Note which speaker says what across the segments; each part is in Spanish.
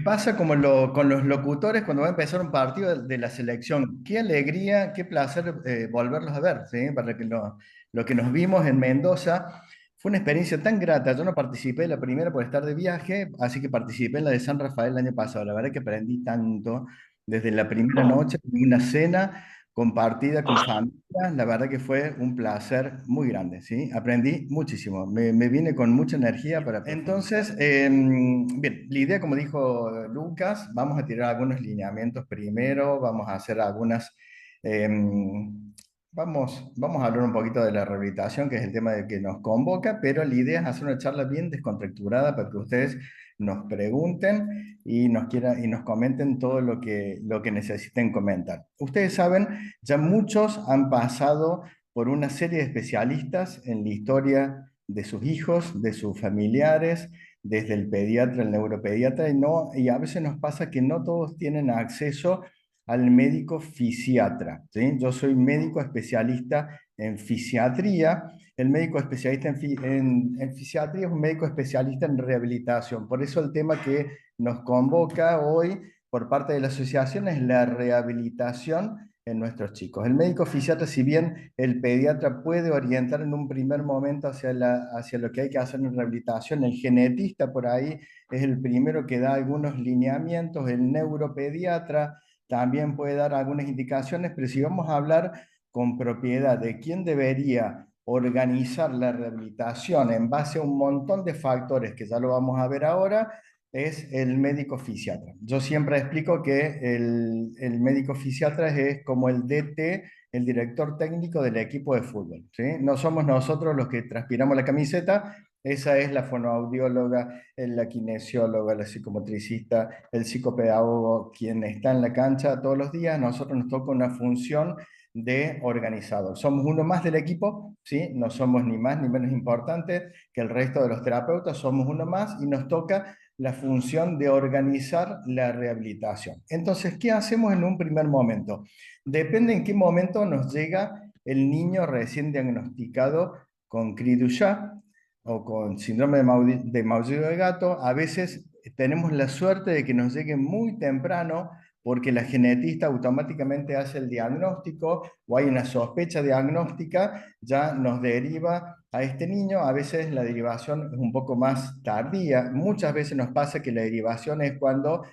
Speaker 1: pasa como con los locutores cuando va a empezar un partido de la selección. Qué alegría, qué placer volverlos a ver, ¿sí? Para que lo que nos vimos en Mendoza fue una experiencia tan grata. Yo no participé en la primera por estar de viaje, así que participé en la de San Rafael el año pasado. La verdad que aprendí tanto desde la primera noche, una cena compartida con familia. La verdad que fue un placer muy grande, ¿sí? Aprendí muchísimo, me vine con mucha energía para... Entonces, bien, la idea, como dijo Lucas, vamos a tirar algunos lineamientos primero, vamos a hacer algunas... vamos a hablar un poquito de la rehabilitación, que es el tema de que nos convoca, pero la idea es hacer una charla bien descontracturada para que ustedes nos pregunten y y nos comenten todo lo que necesiten comentar. Ustedes saben, ya muchos han pasado por una serie de especialistas en la historia de sus hijos, de sus familiares, desde el pediatra, el neuropediatra, y a veces nos pasa que no todos tienen acceso al médico fisiatra, ¿sí? Yo soy médico especialista en fisiatría. El médico especialista en fisiatría es un médico especialista en rehabilitación. Por eso el tema que nos convoca hoy por parte de la asociación es la rehabilitación en nuestros chicos. El médico fisiatra, si bien el pediatra puede orientar en un primer momento hacia lo que hay que hacer en rehabilitación, el genetista por ahí es el primero que da algunos lineamientos, el neuropediatra también puede dar algunas indicaciones, pero si vamos a hablar con propiedad de quién debería organizar la rehabilitación en base a un montón de factores que ya lo vamos a ver ahora, es el médico fisiatra. Yo siempre explico que el médico fisiatra es como el DT, el director técnico del equipo de fútbol, ¿sí? No somos nosotros los que transpiramos la camiseta, esa es la fonoaudióloga, la kinesióloga, la psicomotricista, el psicopedagogo, quien está en la cancha todos los días. Nosotros nos toca una función de organizador. Somos uno más del equipo, ¿sí? No somos ni más ni menos importantes que el resto de los terapeutas, somos uno más y nos toca la función de organizar la rehabilitación. Entonces, ¿qué hacemos en un primer momento? Depende en qué momento nos llega el niño recién diagnosticado con cri du chat o con síndrome de maullido de gato. A veces tenemos la suerte de que nos llegue muy temprano porque la genetista automáticamente hace el diagnóstico o hay una sospecha diagnóstica, ya nos deriva a este niño. A veces la derivación es un poco más tardía. Muchas veces nos pasa que la derivación es cuando,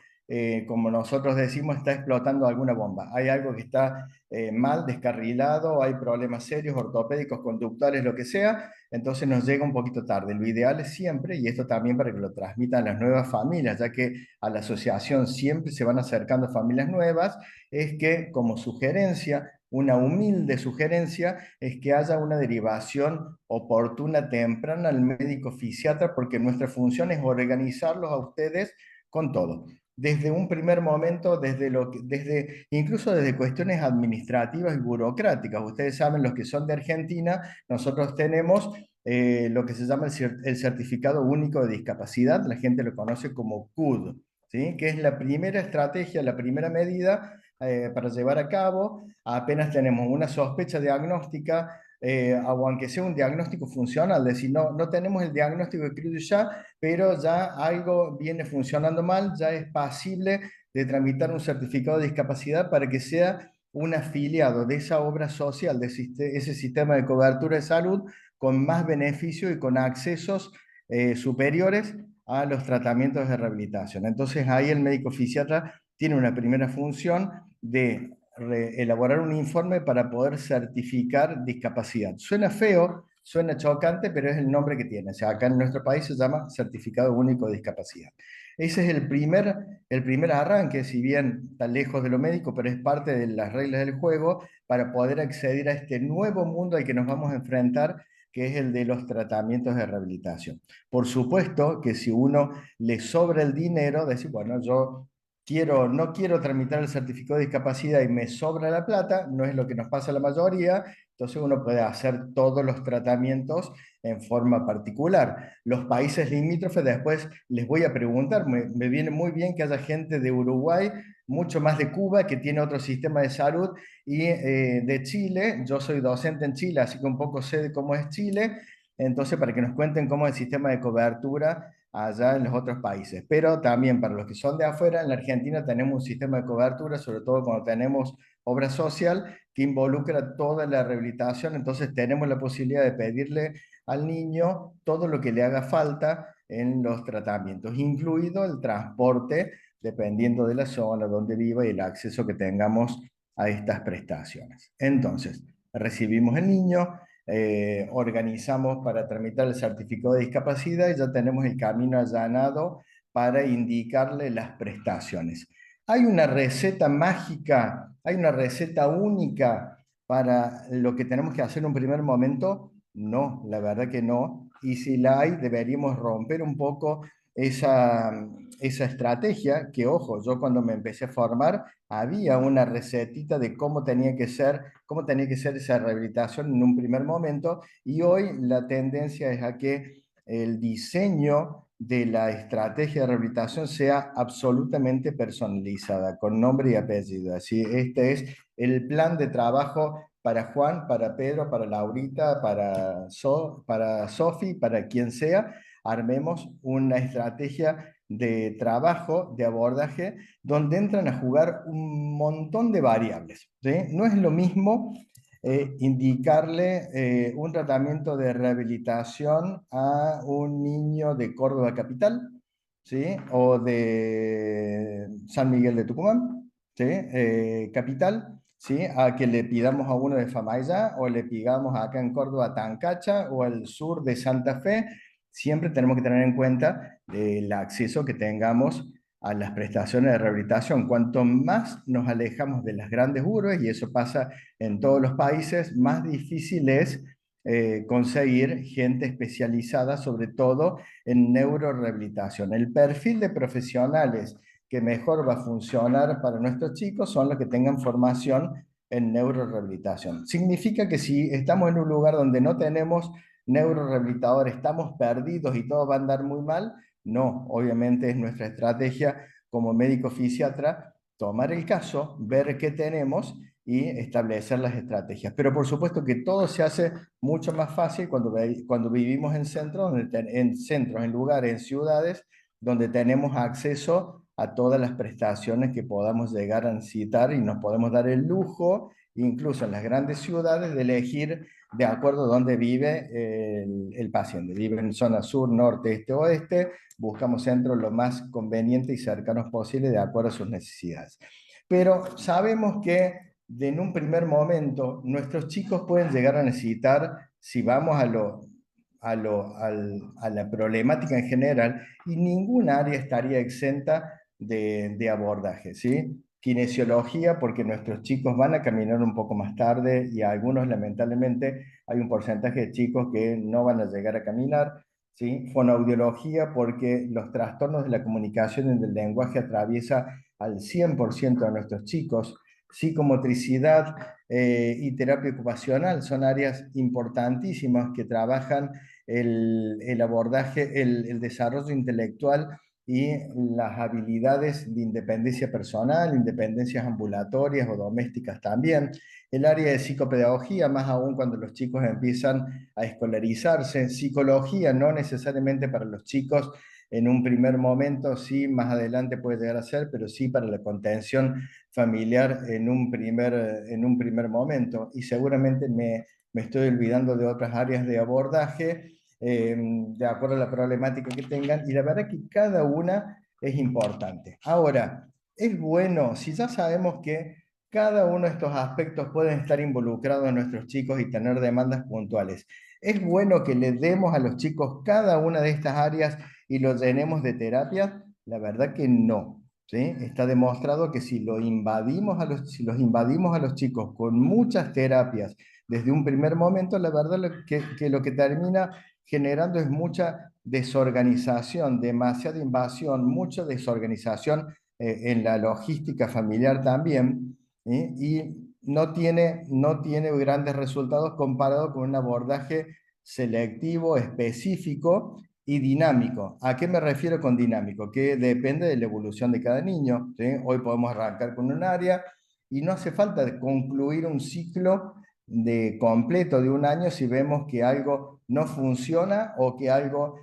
Speaker 1: como nosotros decimos, está explotando alguna bomba. Hay algo que está mal, descarrilado, hay problemas serios, ortopédicos, conductuales, lo que sea, entonces nos llega un poquito tarde. Lo ideal es siempre, y esto también para que lo transmitan las nuevas familias, ya que a la asociación siempre se van acercando familias nuevas, es que como sugerencia, una humilde sugerencia, es que haya una derivación oportuna, temprana al médico fisiatra, porque nuestra función es organizarlos a ustedes con todo. Desde un primer momento, incluso desde cuestiones administrativas y burocráticas. Ustedes saben, los que son de Argentina, nosotros tenemos lo que se llama el Certificado Único de Discapacidad, la gente lo conoce como CUD, ¿sí? Que es la primera estrategia, la primera medida para llevar a cabo apenas tenemos una sospecha diagnóstica, o aunque sea un diagnóstico funcional, es decir, no tenemos el diagnóstico de cri ya, pero ya algo viene funcionando mal, ya es pasible de tramitar un certificado de discapacidad para que sea un afiliado de esa obra social, de ese sistema de cobertura de salud con más beneficio y con accesos superiores a los tratamientos de rehabilitación. Entonces ahí el médico fisiatra tiene una primera función de elaborar un informe para poder certificar discapacidad. Suena feo, suena chocante, pero es el nombre que tiene. O sea, acá en nuestro país se llama Certificado Único de Discapacidad. Ese es el primer arranque, si bien está lejos de lo médico, pero es parte de las reglas del juego para poder acceder a este nuevo mundo al que nos vamos a enfrentar, que es el de los tratamientos de rehabilitación. Por supuesto que si uno le sobra el dinero, decir, bueno, yo no quiero tramitar el certificado de discapacidad y me sobra la plata, no es lo que nos pasa a la mayoría, entonces uno puede hacer todos los tratamientos en forma particular. Los países limítrofes, después les voy a preguntar, me viene muy bien que haya gente de Uruguay, mucho más de Cuba, que tiene otro sistema de salud, y de Chile. Yo soy docente en Chile, así que un poco sé de cómo es Chile, entonces para que nos cuenten cómo es el sistema de cobertura allá en los otros países. Pero también para los que son de afuera, en la Argentina tenemos un sistema de cobertura, sobre todo cuando tenemos obra social, que involucra toda la rehabilitación, entonces tenemos la posibilidad de pedirle al niño todo lo que le haga falta en los tratamientos, incluido el transporte, dependiendo de la zona donde viva y el acceso que tengamos a estas prestaciones. Entonces, recibimos el niño, organizamos para tramitar el certificado de discapacidad y ya tenemos el camino allanado para indicarle las prestaciones. ¿Hay una receta mágica, hay una receta única para lo que tenemos que hacer en un primer momento? No, la verdad que no. Y si la hay, deberíamos romper un poco esa, esa estrategia que, ojo, yo cuando me empecé a formar había una recetita de cómo tenía que ser esa rehabilitación en un primer momento y hoy la tendencia es a que el diseño de la estrategia de rehabilitación sea absolutamente personalizada, con nombre y apellido. Así, este es el plan de trabajo para Juan, para Pedro, para Laurita, para Sofi, para quien sea. Armemos una estrategia de trabajo, de abordaje, donde entran a jugar un montón de variables. ¿Sí? No es lo mismo indicarle un tratamiento de rehabilitación a un niño de Córdoba capital, ¿sí? O de San Miguel de Tucumán, ¿sí? Capital, ¿sí? A que le pidamos a uno de Famaillá o le pidamos acá en Córdoba Tancacha o al sur de Santa Fe. Siempre tenemos que tener en cuenta el acceso que tengamos a las prestaciones de rehabilitación. Cuanto más nos alejamos de las grandes urbes, y eso pasa en todos los países, más difícil es conseguir gente especializada, sobre todo en neurorehabilitación. El perfil de profesionales que mejor va a funcionar para nuestros chicos son los que tengan formación en neurorehabilitación. Significa que si estamos en un lugar donde no tenemos neurorehabilitadores, estamos perdidos y todo va a andar muy mal. No, obviamente es nuestra estrategia como médico fisiatra tomar el caso, ver qué tenemos y establecer las estrategias. Pero por supuesto que todo se hace mucho más fácil cuando vivimos en centros, en centros, en lugares, en ciudades, donde tenemos acceso a todas las prestaciones que podamos llegar a necesitar y nos podemos dar el lujo, incluso en las grandes ciudades, de elegir de acuerdo a dónde vive el paciente. Vive en zona sur, norte, este, oeste, buscamos centros lo más convenientes y cercanos posible de acuerdo a sus necesidades. Pero sabemos que en un primer momento nuestros chicos pueden llegar a necesitar, si vamos a la problemática en general, y ningún área estaría exenta de abordaje, ¿sí? Kinesiología, porque nuestros chicos van a caminar un poco más tarde y a algunos lamentablemente hay un porcentaje de chicos que no van a llegar a caminar, ¿sí? Fonoaudiología, porque los trastornos de la comunicación y del lenguaje atraviesa al 100% de nuestros chicos. Psicomotricidad y terapia ocupacional son áreas importantísimas que trabajan el abordaje, el desarrollo intelectual y las habilidades de independencia personal, independencias ambulatorias o domésticas también. El área de psicopedagogía, más aún cuando los chicos empiezan a escolarizarse. Psicología, no necesariamente para los chicos en un primer momento, sí, más adelante puede llegar a ser, pero sí para la contención familiar en un primer momento. Y seguramente me estoy olvidando de otras áreas de abordaje de acuerdo a la problemática que tengan, y la verdad que cada una es importante. Ahora, es bueno, si ya sabemos que cada uno de estos aspectos pueden estar involucrados en nuestros chicos y tener demandas puntuales, es bueno que le demos a los chicos cada una de estas áreas y los llenemos de terapia. La verdad que no. ¿Sí? Está demostrado que si los invadimos a los chicos con muchas terapias desde un primer momento, la verdad que lo que termina generando es mucha desorganización, demasiada invasión, mucha desorganización en la logística familiar también, ¿sí? Y no tiene grandes resultados comparado con un abordaje selectivo, específico y dinámico. ¿A qué me refiero con dinámico? Que depende de la evolución de cada niño, ¿sí? Hoy podemos arrancar con un área y no hace falta concluir un ciclo completo de un año si vemos que algo no funciona o que algo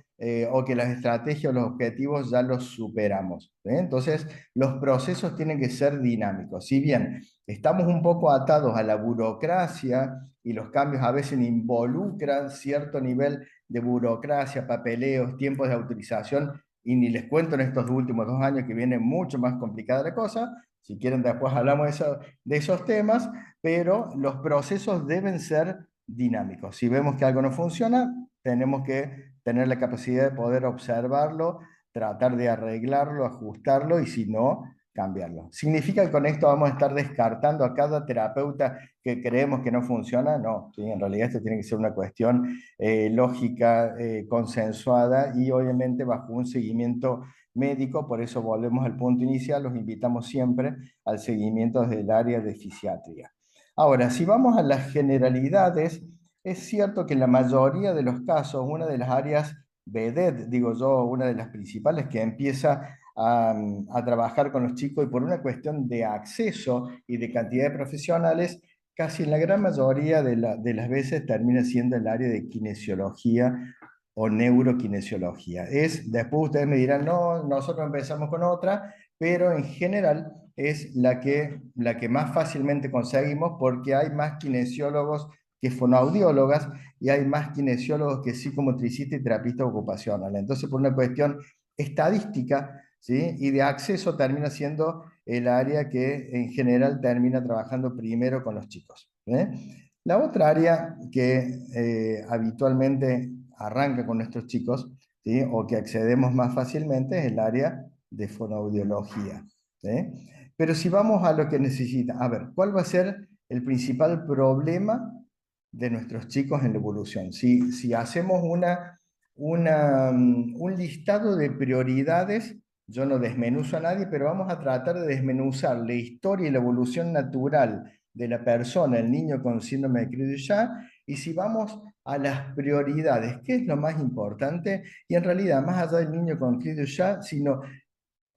Speaker 1: o que las estrategias o los objetivos ya los superamos. Entonces, los procesos tienen que ser dinámicos. Si bien estamos un poco atados a la burocracia y los cambios a veces involucran cierto nivel de burocracia, papeleos, tiempos de autorización, y ni les cuento en estos últimos 2 años que viene mucho más complicada la cosa. Si quieren, después hablamos de esos temas, pero los procesos deben ser dinámicos. Si vemos que algo no funciona, tenemos que tener la capacidad de poder observarlo, tratar de arreglarlo, ajustarlo y si no, cambiarlo. ¿Significa que con esto vamos a estar descartando a cada terapeuta que creemos que no funciona? No, ¿sí? En realidad esto tiene que ser una cuestión lógica, consensuada y obviamente bajo un seguimiento médico. Por eso volvemos al punto inicial, los invitamos siempre al seguimiento desde el área de fisiatría. Ahora, si vamos a las generalidades, es cierto que en la mayoría de los casos, una de las áreas vedette, digo yo, una de las principales que empieza a trabajar con los chicos y por una cuestión de acceso y de cantidad de profesionales, casi en la gran mayoría de las veces termina siendo el área de kinesiología o neurokinesiología. Después ustedes me dirán, no, nosotros empezamos con otra, pero en general es la que más fácilmente conseguimos porque hay más kinesiólogos que fonoaudiólogas y hay más kinesiólogos que psicomotricistas y terapistas ocupacionales. Entonces, por una cuestión estadística, ¿sí? Y de acceso termina siendo el área que en general termina trabajando primero con los chicos. La otra área que habitualmente arranca con nuestros chicos, ¿sí? O que accedemos más fácilmente es el área de fonoaudiología. ¿Sí? Pero si vamos a lo que necesita, a ver, ¿cuál va a ser el principal problema de nuestros chicos en la evolución? Si hacemos un listado de prioridades, yo no desmenuzo a nadie, pero vamos a tratar de desmenuzar la historia y la evolución natural de la persona, el niño con síndrome de Creuset, y si vamos a las prioridades, ¿qué es lo más importante? Y en realidad, más allá del niño con Creuset, sino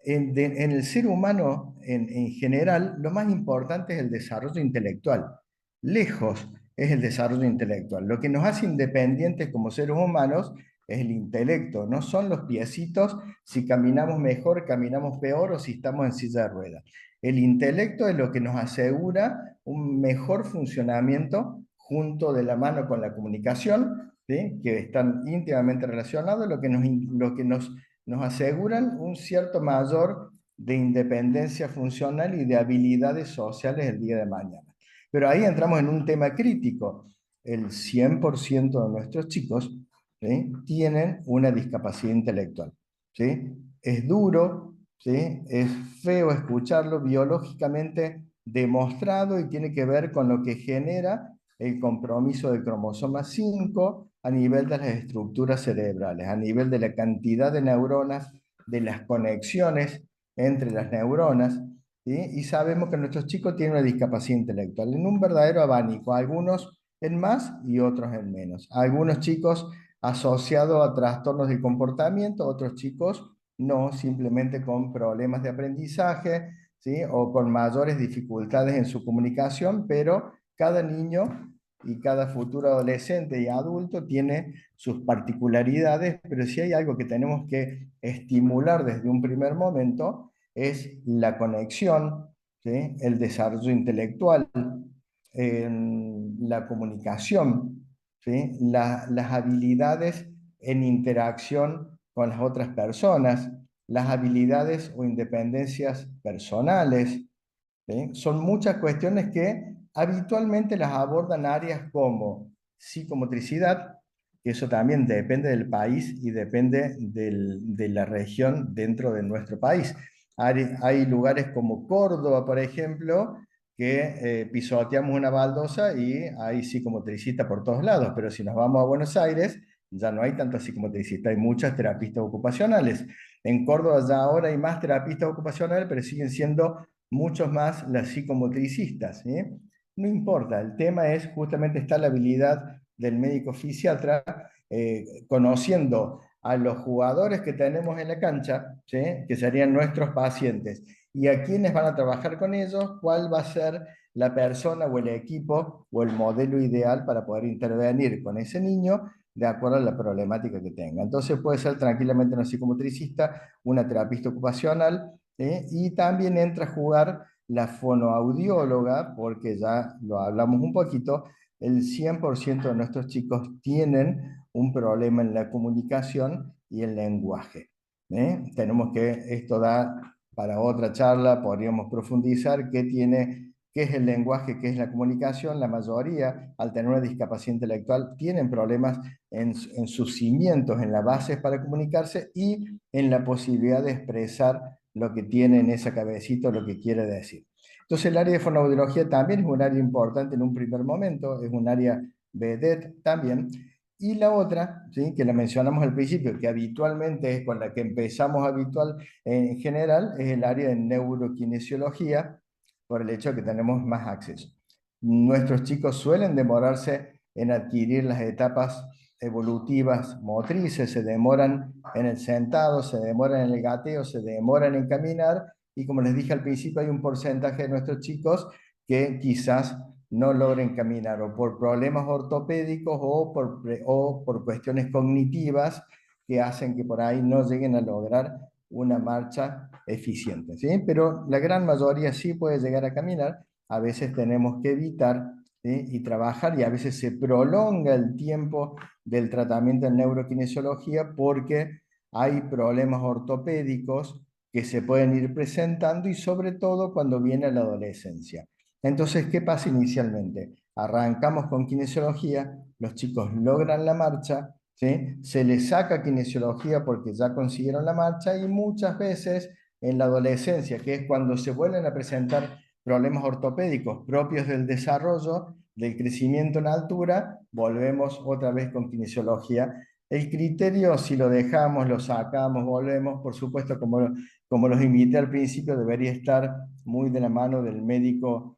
Speaker 1: en el ser humano en general, lo más importante es el desarrollo intelectual. Lejos es el desarrollo intelectual. Lo que nos hace independientes como seres humanos es el intelecto, no son los piecitos, si caminamos mejor, caminamos peor o si estamos en silla de ruedas. El intelecto es lo que nos asegura un mejor funcionamiento junto de la mano con la comunicación, ¿sí? Que están íntimamente relacionados, lo que nos aseguran un cierto mayor de independencia funcional y de habilidades sociales el día de mañana. Pero ahí entramos en un tema crítico. El 100% de nuestros chicos, ¿sí? Tienen una discapacidad intelectual. ¿Sí? Es duro, ¿sí? Es feo escucharlo, biológicamente demostrado y tiene que ver con lo que genera el compromiso del cromosoma 5 a nivel de las estructuras cerebrales, a nivel de la cantidad de neuronas, de las conexiones entre las neuronas, ¿sí? Y sabemos que nuestros chicos tienen una discapacidad intelectual en un verdadero abanico, algunos en más y otros en menos. Algunos chicos asociados a trastornos de comportamiento, otros chicos no, simplemente con problemas de aprendizaje, ¿sí? O con mayores dificultades en su comunicación, pero cada niño y cada futuro adolescente y adulto tiene sus particularidades, pero si hay algo que tenemos que estimular desde un primer momento es la conexión, ¿sí? El desarrollo intelectual, la comunicación, ¿sí? Las habilidades en interacción con las otras personas, las habilidades o independencias personales, ¿sí? Son muchas cuestiones que habitualmente las abordan áreas como psicomotricidad, que eso también depende del país y depende de la región dentro de nuestro país. Hay lugares como Córdoba, por ejemplo, que pisoteamos una baldosa y hay psicomotricistas por todos lados, pero si nos vamos a Buenos Aires, ya no hay tantos psicomotricistas, hay muchas terapistas ocupacionales. En Córdoba ya ahora hay más terapistas ocupacionales, pero siguen siendo muchos más las psicomotricistas, ¿sí? No importa, el tema es justamente está la habilidad del médico fisiatra conociendo a los jugadores que tenemos en la cancha, ¿sí? Que serían nuestros pacientes, y a quienes van a trabajar con ellos, cuál va a ser la persona o el equipo o el modelo ideal para poder intervenir con ese niño de acuerdo a la problemática que tenga. Entonces puede ser tranquilamente una psicomotricista, una terapista ocupacional, y también entra a jugar la fonoaudióloga, porque ya lo hablamos un poquito, el 100% de nuestros chicos tienen un problema en la comunicación y el lenguaje. Tenemos que, esto da para otra charla, podríamos profundizar qué es el lenguaje, qué es la comunicación. La mayoría, al tener una discapacidad intelectual, tienen problemas en sus cimientos, en las bases para comunicarse y en la posibilidad de expresar lo que tiene en esa cabecita, lo que quiere decir. Entonces el área de fonoaudiología también es un área importante en un primer momento, es un área vedette también. Y la otra, ¿sí?, que la mencionamos al principio, que habitualmente es con la que empezamos habitual en general, es el área de neurokinesiología, por el hecho de que tenemos más acceso. Nuestros chicos suelen demorarse en adquirir las etapas evolutivas motrices, se demoran en el sentado, se demoran en el gateo, se demoran en caminar, y como les dije al principio, hay un porcentaje de nuestros chicos que quizás no logren caminar o por problemas ortopédicos o por cuestiones cognitivas que hacen que por ahí no lleguen a lograr una marcha eficiente, ¿sí? Pero la gran mayoría sí puede llegar a caminar. A veces tenemos que evitar, ¿sí?, y trabajar, y a veces se prolonga el tiempo del tratamiento en neurokinesiología porque hay problemas ortopédicos que se pueden ir presentando, y sobre todo cuando viene la adolescencia. Entonces, ¿qué pasa inicialmente? Arrancamos con kinesiología, los chicos logran la marcha, ¿sí?, se les saca kinesiología porque ya consiguieron la marcha, y muchas veces en la adolescencia, que es cuando se vuelven a presentar problemas ortopédicos propios del desarrollo, del crecimiento en altura, volvemos otra vez con kinesiología. El criterio, si lo dejamos, lo sacamos, volvemos, por supuesto, como los invité al principio, debería estar muy de la mano del médico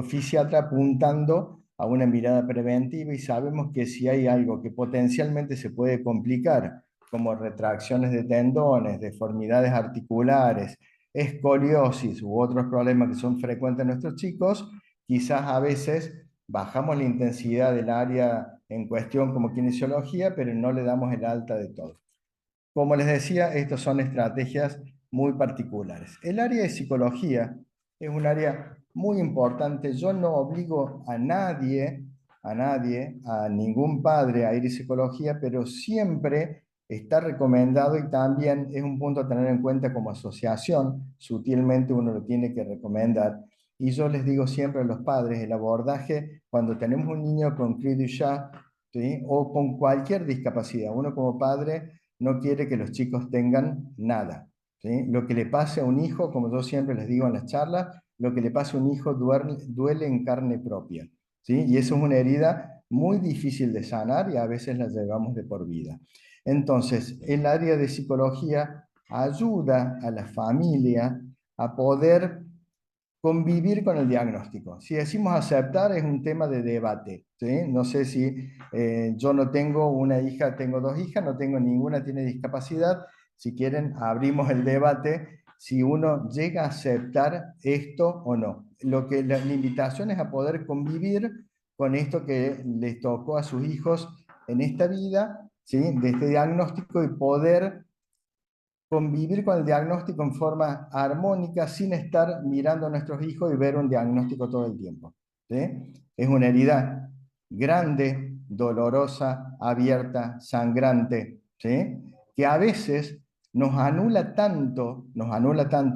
Speaker 1: fisiatra, apuntando a una mirada preventiva, y sabemos que si hay algo que potencialmente se puede complicar, como retracciones de tendones, deformidades articulares, escoliosis u otros problemas que son frecuentes en nuestros chicos, quizás a veces bajamos la intensidad del área en cuestión como kinesiología, pero no le damos el alta de todo. Como les decía, estas son estrategias muy particulares. El área de psicología es un área muy importante. Yo no obligo a ningún padre a ir a psicología, pero siempre está recomendado, y también es un punto a tener en cuenta como asociación. Sutilmente uno lo tiene que recomendar. Y yo les digo siempre a los padres, el abordaje cuando tenemos un niño con cri du chat, ¿sí?, o con cualquier discapacidad, uno como padre no quiere que los chicos tengan nada, ¿sí? Lo que le pase a un hijo, como yo siempre les digo en las charlas, lo que le pase a un hijo duele en carne propia, ¿sí? Y eso es una herida muy difícil de sanar, y a veces la llevamos de por vida. Entonces, el área de psicología ayuda a la familia a poder convivir con el diagnóstico. Si decimos aceptar, es un tema de debate, ¿sí? No sé si yo no tengo una hija, tengo dos hijas, no tengo ninguna, tiene discapacidad. Si quieren, abrimos el debate si uno llega a aceptar esto o no. La invitación es a poder convivir con esto que les tocó a sus hijos en esta vida, ¿sí?, de este diagnóstico, y poder convivir con el diagnóstico en forma armónica sin estar mirando a nuestros hijos y ver un diagnóstico todo el tiempo, ¿sí? Es una herida grande, dolorosa, abierta, sangrante, ¿sí?, que a veces nos anula tanto,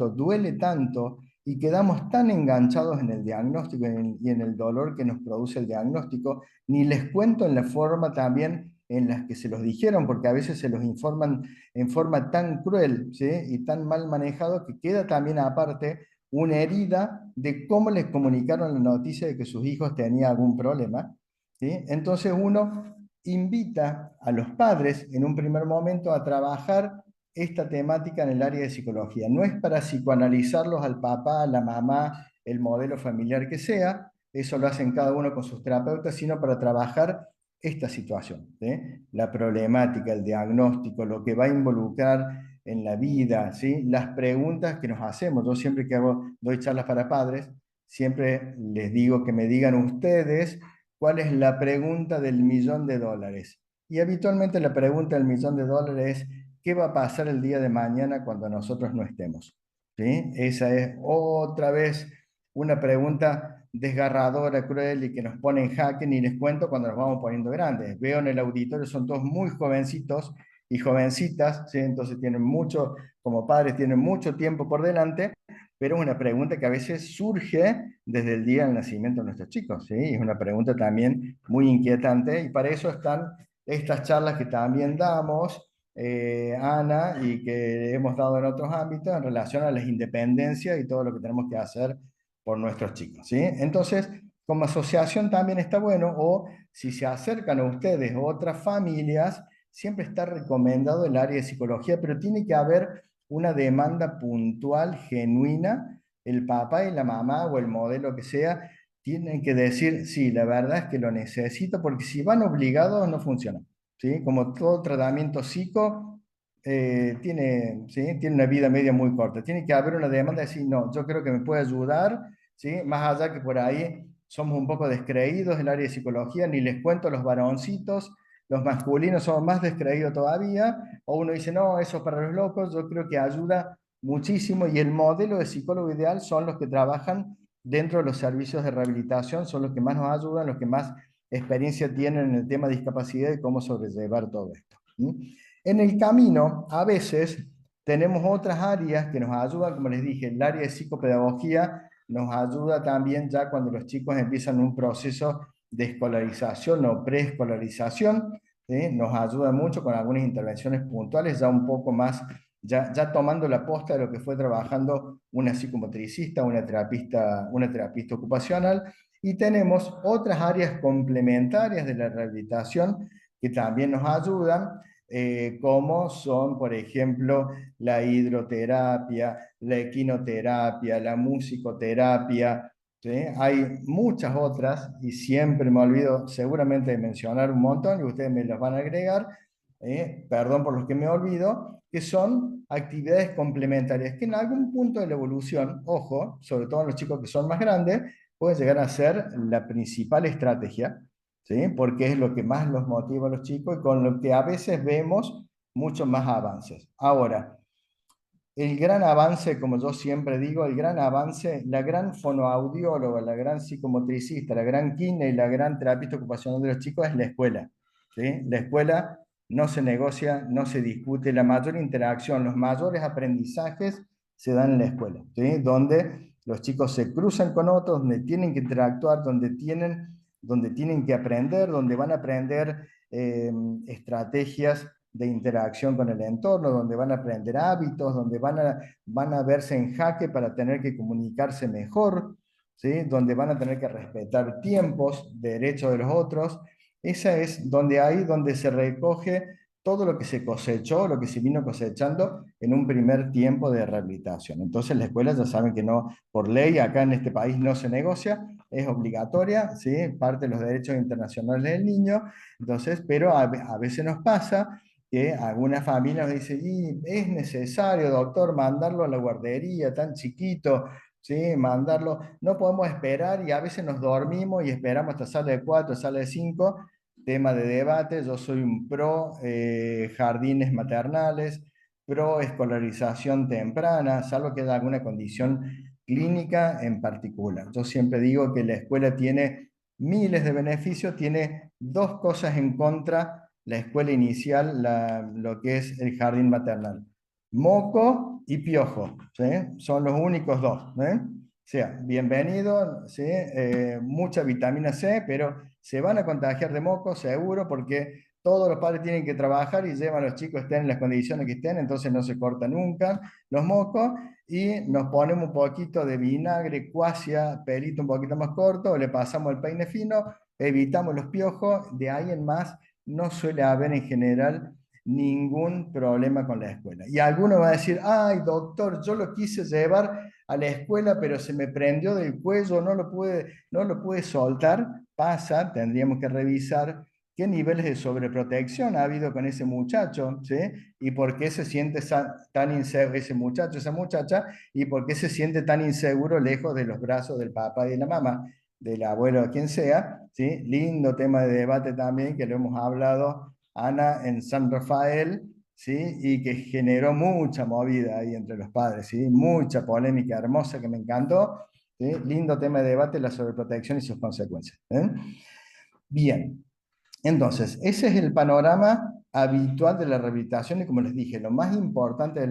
Speaker 1: duele tanto, y quedamos tan enganchados en el diagnóstico y en el dolor que nos produce el diagnóstico. Ni les cuento en la forma también en las que se los dijeron, porque a veces se los informan en forma tan cruel, ¿sí?, y tan mal manejado, que queda también aparte una herida de cómo les comunicaron la noticia de que sus hijos tenían algún problema, ¿sí? Entonces uno invita a los padres en un primer momento a trabajar esta temática en el área de psicología. No es para psicoanalizarlos al papá, a la mamá, el modelo familiar que sea, eso lo hacen cada uno con sus terapeutas, sino para trabajar esta situación, ¿sí?, la problemática, el diagnóstico, lo que va a involucrar en la vida, ¿sí?, las preguntas que nos hacemos. Yo siempre que doy charlas para padres, siempre les digo que me digan ustedes cuál es la pregunta del $1.000.000. Y habitualmente la pregunta del millón de dólares es, ¿qué va a pasar el día de mañana cuando nosotros no estemos? ¿Sí? Esa es otra vez una pregunta desgarradora, cruel y que nos pone en jaque, ni les cuento cuando nos vamos poniendo grandes. Veo en el auditorio, son todos muy jovencitos y jovencitas, ¿sí? Entonces tienen mucho, como padres, tienen mucho tiempo por delante, pero es una pregunta que a veces surge desde el día del nacimiento de nuestros chicos, ¿sí? Es una pregunta también muy inquietante y para eso están estas charlas que también damos, Ana, y que hemos dado en otros ámbitos en relación a las independencias y todo lo que tenemos que hacer por nuestros chicos, ¿sí? Entonces, como asociación también está bueno, o si se acercan a ustedes otras familias, siempre está recomendado el área de psicología, pero tiene que haber una demanda puntual, genuina, el papá y la mamá o el modelo que sea, tienen que decir, sí, la verdad es que lo necesito, porque si van obligados no funciona, ¿sí? Como todo tratamiento psico, tiene, ¿sí? Tiene una vida media muy corta. Tiene que haber una demanda de decir, no, yo creo que me puede ayudar, ¿sí? Más allá que por ahí somos un poco descreídos del área de psicología, ni les cuento los varoncitos, los masculinos son más descreídos todavía, o uno dice, no, eso es para los locos, yo creo que ayuda muchísimo y el modelo de psicólogo ideal son los que trabajan dentro de los servicios de rehabilitación, son los que más nos ayudan, los que más experiencia tienen en el tema de discapacidad y cómo sobrellevar todo esto. ¿Sí? En el camino, a veces tenemos otras áreas que nos ayudan, como les dije, el área de psicopedagogía nos ayuda también ya cuando los chicos empiezan un proceso de escolarización o preescolarización, ¿sí? Nos ayuda mucho con algunas intervenciones puntuales, ya un poco más, ya tomando la posta de lo que fue trabajando una psicomotricista, una terapista ocupacional, y tenemos otras áreas complementarias de la rehabilitación que también nos ayudan, como son, por ejemplo, la hidroterapia, la equinoterapia, la musicoterapia, ¿sí? Hay muchas otras y siempre me olvido seguramente de mencionar un montón y ustedes me las van a agregar, perdón por los que me olvido, que son actividades complementarias que en algún punto de la evolución, ojo, sobre todo en los chicos que son más grandes, pueden llegar a ser la principal estrategia, ¿sí? Porque es lo que más los motiva a los chicos y con lo que a veces vemos muchos más avances. Ahora, el gran avance, como yo siempre digo, el gran avance, la gran fonoaudióloga, la gran psicomotricista, la gran kine y la gran terapista ocupacional de los chicos es la escuela, ¿sí? La escuela no se negocia, no se discute, la mayor interacción, los mayores aprendizajes se dan en la escuela, ¿sí? Donde los chicos se cruzan con otros, donde tienen que interactuar, donde tienen que aprender, donde van a aprender estrategias de interacción con el entorno, donde van a aprender hábitos, donde van a verse en jaque para tener que comunicarse mejor, ¿sí? Donde van a tener que respetar tiempos, derechos de los otros. Esa es donde se recoge todo lo que se cosechó, lo que se vino cosechando en un primer tiempo de rehabilitación. Entonces la escuela ya saben que no, por ley acá en este país no se negocia, es obligatoria, ¿sí? Parte de los derechos internacionales del niño, entonces, pero a veces nos pasa que algunas familias me dicen, y es necesario, doctor, mandarlo a la guardería tan chiquito, ¿sí? Mandarlo, no podemos esperar y a veces nos dormimos y esperamos hasta sala de 4, sala de 5, tema de debate, yo soy un pro jardines maternales, pro escolarización temprana, salvo que haya alguna condición clínica en particular. Yo siempre digo que la escuela tiene miles de beneficios, tiene dos cosas en contra la escuela inicial, lo que es el jardín maternal. Moco y piojo, ¿sí? Son los únicos dos, ¿eh? O sea, bienvenido, ¿sí? Mucha vitamina C, pero se van a contagiar de moco, seguro, porque todos los padres tienen que trabajar y llevan a los chicos estén en las condiciones que estén, entonces no se corta nunca los mocos, y nos ponemos un poquito de vinagre, cuasia, pelito un poquito más corto, le pasamos el peine fino, evitamos los piojos, de ahí en más no suele haber en general ningún problema con la escuela. Y alguno va a decir, ay doctor, yo lo quise llevar a la escuela, pero se me prendió del cuello, no lo pude soltar. Pasa, tendríamos que revisar qué niveles de sobreprotección ha habido con ese muchacho, ¿sí? Y por qué se siente tan inseguro ese muchacho, esa muchacha, y por qué se siente tan inseguro lejos de los brazos del papá y de la mamá, del abuelo, quien sea, ¿sí? Lindo tema de debate también, que lo hemos hablado Ana en San Rafael, ¿sí? Y que generó mucha movida ahí entre los padres, ¿sí? Mucha polémica hermosa que me encantó, ¿sí? Lindo tema de debate, la sobreprotección y sus consecuencias. ¿Eh? Bien, entonces, ese es el panorama habitual de la rehabilitación y como les dije, lo más importante de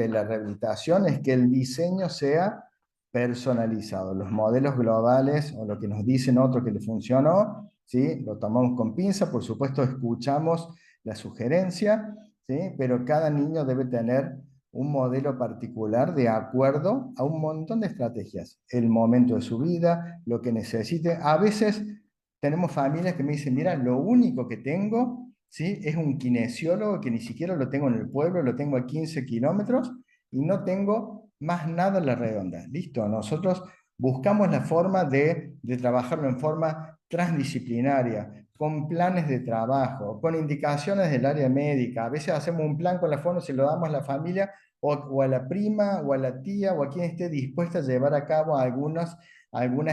Speaker 1: la rehabilitación es que el diseño sea personalizado. Los modelos globales o lo que nos dicen otros que le funcionó, ¿sí? Lo tomamos con pinza, por supuesto escuchamos la sugerencia, ¿sí? Pero cada niño debe tener un modelo particular de acuerdo a un montón de estrategias, el momento de su vida, lo que necesite. A veces tenemos familias que me dicen, mira, lo único que tengo, ¿sí? Es un kinesiólogo que ni siquiera lo tengo en el pueblo, lo tengo a 15 kilómetros y no tengo más nada en la redonda. Listo, nosotros buscamos la forma de trabajarlo en forma transdisciplinaria, con planes de trabajo, con indicaciones del área médica. A veces hacemos un plan con la forma, se lo damos a la familia o a la prima o a la tía o a quien esté dispuesta a llevar a cabo algunas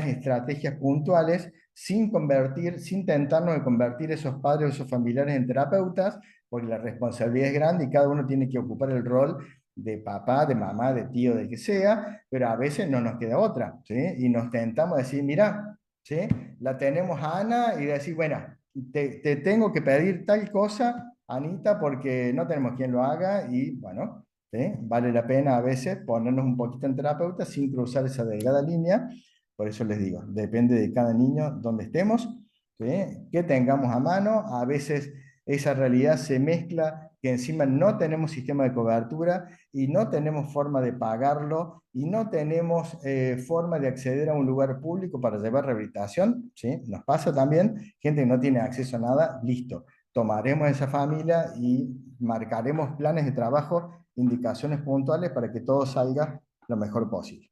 Speaker 1: estrategias puntuales sin convertir, sin tentarnos de convertir esos padres o esos familiares en terapeutas, porque la responsabilidad es grande y cada uno tiene que ocupar el rol de papá, de mamá, de tío, de que sea, pero a veces no nos queda otra, ¿sí? Y nos tentamos a decir, mira, ¿sí? La tenemos a Ana y decir, bueno, te tengo que pedir tal cosa, Anita, porque no tenemos quien lo haga y bueno, ¿sí? Vale la pena a veces ponernos un poquito en terapeuta sin cruzar esa delgada línea. Por eso les digo, depende de cada niño donde estemos, ¿sí? Que tengamos a mano. A veces esa realidad se mezcla, que encima no tenemos sistema de cobertura y no tenemos forma de pagarlo y no tenemos forma de acceder a un lugar público para llevar rehabilitación, ¿sí? Nos pasa también, gente que no tiene acceso a nada, listo. Tomaremos esa familia y marcaremos planes de trabajo, indicaciones puntuales para que todo salga lo mejor posible.